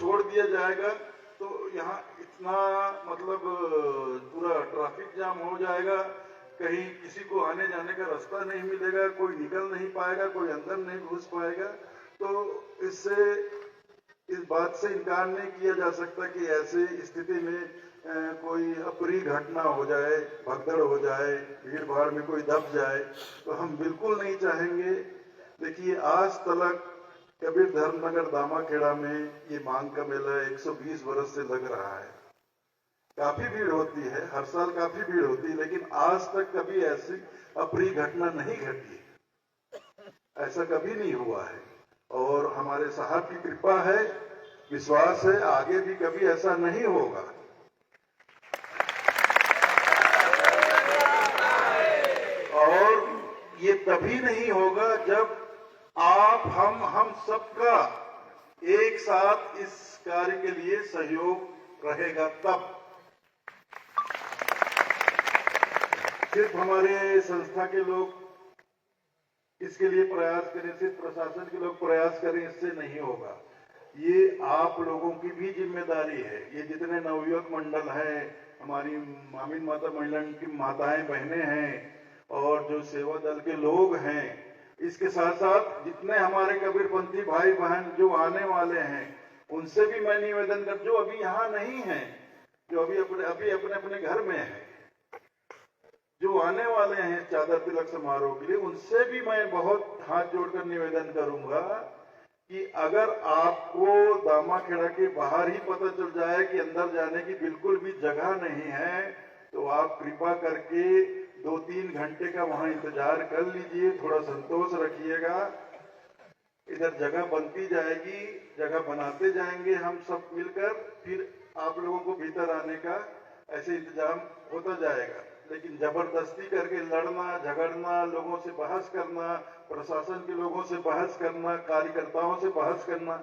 छोड़ दिया जाएगा तो यहाँ इतना मतलब पूरा ट्रैफिक जाम हो जाएगा, कहीं किसी को आने जाने का रास्ता नहीं मिलेगा, कोई निकल नहीं पाएगा, कोई अंदर नहीं घुस पाएगा। तो इससे इस बात से इनकार नहीं किया जा सकता कि ऐसी स्थिति में कोई अप्रिय घटना हो जाए, भगदड़ हो जाए, भीड़ भाड़ में कोई दब जाए, तो हम बिल्कुल नहीं चाहेंगे। देखिए, आज तक कबीर धर्मनगर दामाखेड़ा में ये मांग का मेला 120 वर्ष से लग रहा है। काफी भीड़ होती है, हर साल काफी भीड़ होती है, लेकिन आज तक कभी ऐसी अप्रिय घटना नहीं घटी, ऐसा कभी नहीं हुआ है। और हमारे साहब की कृपा है, विश्वास है, आगे भी कभी ऐसा नहीं होगा। और ये तभी नहीं होगा जब आप हम सबका एक साथ इस कार्य के लिए सहयोग रहेगा, तब। सिर्फ हमारे संस्था के लोग इसके लिए प्रयास करें, सिर्फ प्रशासन के लोग प्रयास करें, इससे नहीं होगा। ये आप लोगों की भी जिम्मेदारी है। ये जितने नवयुवक मंडल हैं, हमारी मामिन माता मंडल की माताएं बहनें हैं, और जो सेवा दल के लोग हैं, इसके साथ साथ जितने हमारे कबीरपंथी भाई बहन जो आने वाले हैं, उनसे भी मैं निवेदन कर, जो अभी यहाँ नहीं है, जो अभी अपने घर में है, जो आने वाले हैं चादर तिलक समारोह के लिए, उनसे भी मैं बहुत हाथ जोड़कर निवेदन करूंगा कि अगर आपको दामाखेड़ा के बाहर ही पता चल जाए कि अंदर जाने की बिल्कुल भी जगह नहीं है, तो आप कृपा करके 2-3 घंटे का वहां इंतजार कर लीजिए, थोड़ा संतोष रखिएगा। इधर जगह बनती जाएगी, जगह बनाते जाएंगे हम सब मिलकर, फिर आप लोगों को भीतर आने का ऐसे इंतजाम होता जाएगा। लेकिन जबरदस्ती करके लड़ना, झगड़ना, लोगों से बहस करना, प्रशासन के लोगों से बहस करना, कार्यकर्ताओं से बहस करना,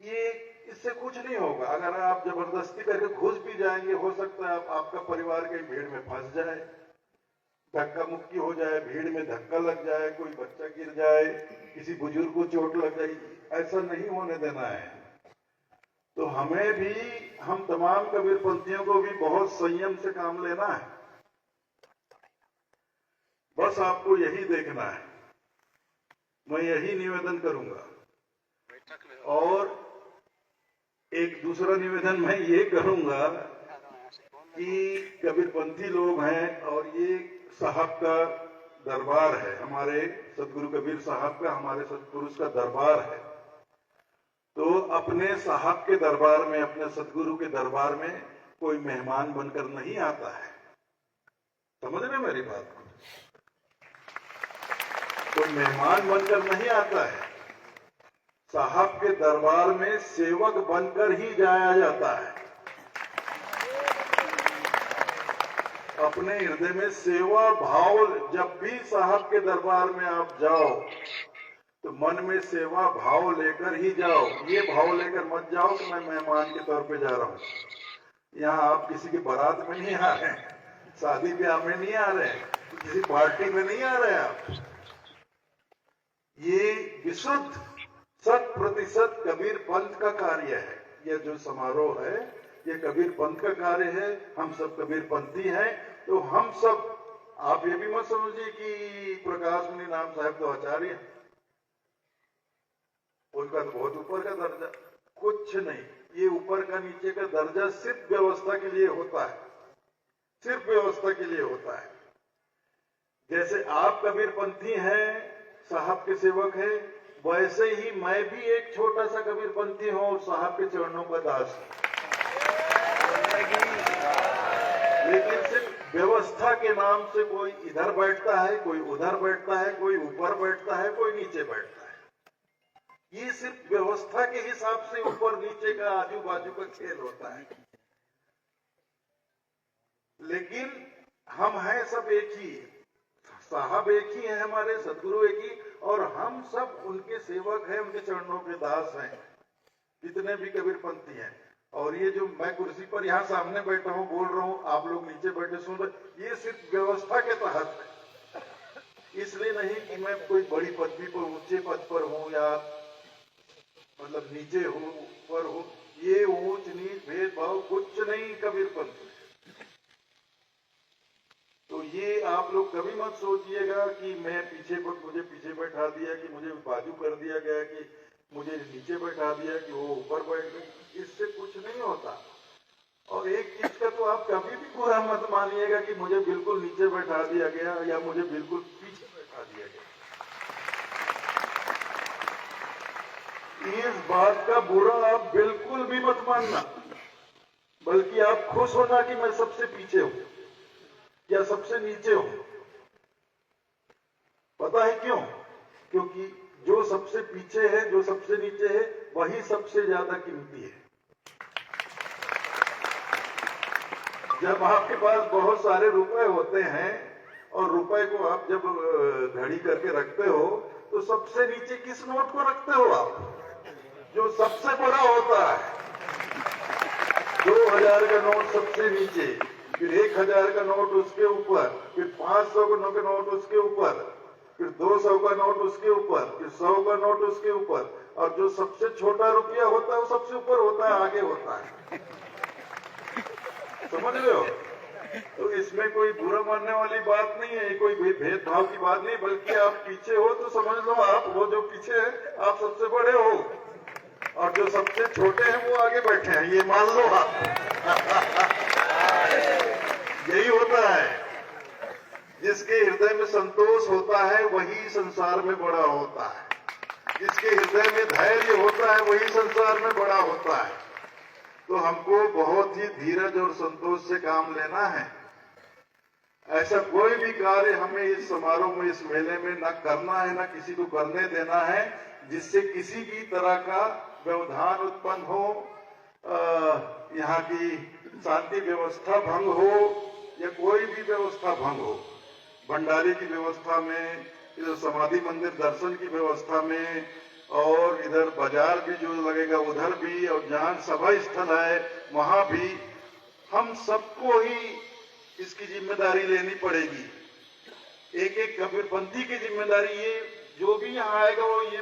ये इससे कुछ नहीं होगा। अगर आप जबरदस्ती करके घुस भी जाएंगे, हो सकता है आपका परिवार कहीं भीड़ में फंस जाए, धक्का मुक्की हो जाए, भीड़ में धक्का लग जाए, कोई बच्चा गिर जाए, किसी बुजुर्ग को चोट लग जाए, ऐसा नहीं होने देना है। तो हमें भी, हम तमाम कबीरपंथियों को भी बहुत संयम से काम लेना है। बस आपको यही देखना है, मैं यही निवेदन करूंगा। और एक दूसरा निवेदन मैं ये करूंगा कि कबीरपंथी लोग हैं और ये साहब का दरबार है, हमारे सतगुरु कबीर साहब का, हमारे सतपुरुष का दरबार है। तो अपने साहब के दरबार में, अपने सतगुरु के दरबार में कोई मेहमान बनकर नहीं आता है। समझ रहे मेरी बात को? कोई मेहमान बनकर नहीं आता है, साहब के दरबार में सेवक बनकर ही जाया जाता है। अपने हृदय में सेवा भाव, जब भी साहब के दरबार में आप जाओ तो मन में सेवा भाव लेकर ही जाओ। ये भाव लेकर मत जाओ कि मैं मेहमान के तौर पे जा रहा हूँ। यहाँ आप किसी की बारात में नहीं आ रहे हैं, शादी ब्याह में नहीं आ रहे हैं, किसी पार्टी में नहीं आ रहे हैं आप। ये विशुद्ध 100% कबीर पंथ का कार्य है। यह जो समारोह है, ये कबीर पंथ का कार्य है। हम सब कबीर पंथी हैं, तो हम सब, आप ये भी मत समझिए कि प्रकाश मुनि नाम साहब तो आचार्य, उनका तो बहुत ऊपर का दर्जा, कुछ नहीं। ये ऊपर का नीचे का दर्जा सिर्फ व्यवस्था के लिए होता है, सिर्फ व्यवस्था के लिए होता है। जैसे आप कबीरपंथी हैं, साहब के सेवक हैं, वैसे ही मैं भी एक छोटा सा कबीरपंथी हूं और साहब के चरणों का दास हूं। लेकिन सिर्फ व्यवस्था के नाम से कोई इधर बैठता है, कोई उधर बैठता है, कोई ऊपर बैठता है, कोई नीचे बैठता है। ये सिर्फ व्यवस्था के हिसाब से ऊपर नीचे का, आजू बाजू का खेल होता है। लेकिन हम हैं सब एक ही, साहब एक ही है, हमारे सदगुरु एक ही, और हम सब उनके सेवक हैं, उनके चरणों के दास हैं, जितने भी कबीरपंथी हैं। और ये जो मैं कुर्सी पर यहाँ सामने बैठा हूँ, बोल रहा हूँ, आप लोग नीचे बैठे सुन रहे, ये सिर्फ व्यवस्था के तहत है। इसलिए नहीं कि मैं कोई बड़ी पदवी पर, ऊंचे पद पर हूँ, या मतलब नीचे हो ऊपर हो, ये ऊंच नीच भेदभाव कुछ नहीं कबीरपंथ में। तो ये आप लोग कभी मत सोचिएगा कि मुझे पीछे बैठा दिया, कि मुझे बाजू कर दिया गया, कि मुझे नीचे बैठा दिया, कि वो ऊपर बैठ गए। इससे कुछ नहीं होता। और एक चीज का तो आप कभी भी बुरा मत मानिएगा कि मुझे बिल्कुल नीचे बैठा दिया गया या मुझे बिल्कुल पीछे बैठा दिया गया। इस बात का बुरा आप बिल्कुल भी मत मानना, बल्कि आप खुश होना कि मैं सबसे पीछे हूं या सबसे नीचे हूं। पता है क्यों? क्योंकि जो सबसे पीछे है, जो सबसे नीचे है, वही सबसे ज्यादा कीमती है। जब आपके पास बहुत सारे रुपए होते हैं और रुपए को आप जब घड़ी करके रखते हो, तो सबसे नीचे किस नोट को रखते हो आप? जो सबसे बड़ा होता है। 2000 का नोट सबसे नीचे, फिर 1000 का नोट उसके ऊपर, फिर 500 का नोट उसके ऊपर, फिर 200 का नोट उसके ऊपर, फिर 100 का नोट उसके ऊपर, और जो सबसे छोटा रुपया होता है वो सबसे ऊपर होता है, आगे होता है। समझ रहे हो? तो इसमें कोई बुरा मानने वाली बात नहीं है, कोई भेदभाव की बात नहीं, बल्कि आप पीछे हो तो समझ लो आप वो जो पीछे है आप सबसे बड़े हो, और जो सबसे छोटे हैं वो आगे बैठे हैं, ये मान लो आप। यही होता है। जिसके हृदय में संतोष होता है वही संसार में बड़ा होता है। जिसके हृदय में धैर्य होता है वही संसार में बड़ा होता है। तो हमको बहुत ही धीरज और संतोष से काम लेना है। ऐसा कोई भी कार्य हमें इस समारोह में, इस मेले में न करना है, न किसी को करने देना है जिससे किसी भी तरह का व्यवधान उत्पन्न हो, यहाँ की शांति व्यवस्था भंग हो या कोई भी व्यवस्था भंग हो। भंडारे की व्यवस्था में, इधर समाधि मंदिर दर्शन की व्यवस्था में, और इधर बाजार भी जो लगेगा उधर भी, और जहां सभा स्थल है वहां भी हम सबको ही इसकी जिम्मेदारी लेनी पड़ेगी। एक एक कबीरपंथी की जिम्मेदारी, ये जो भी यहाँ आएगा वो ये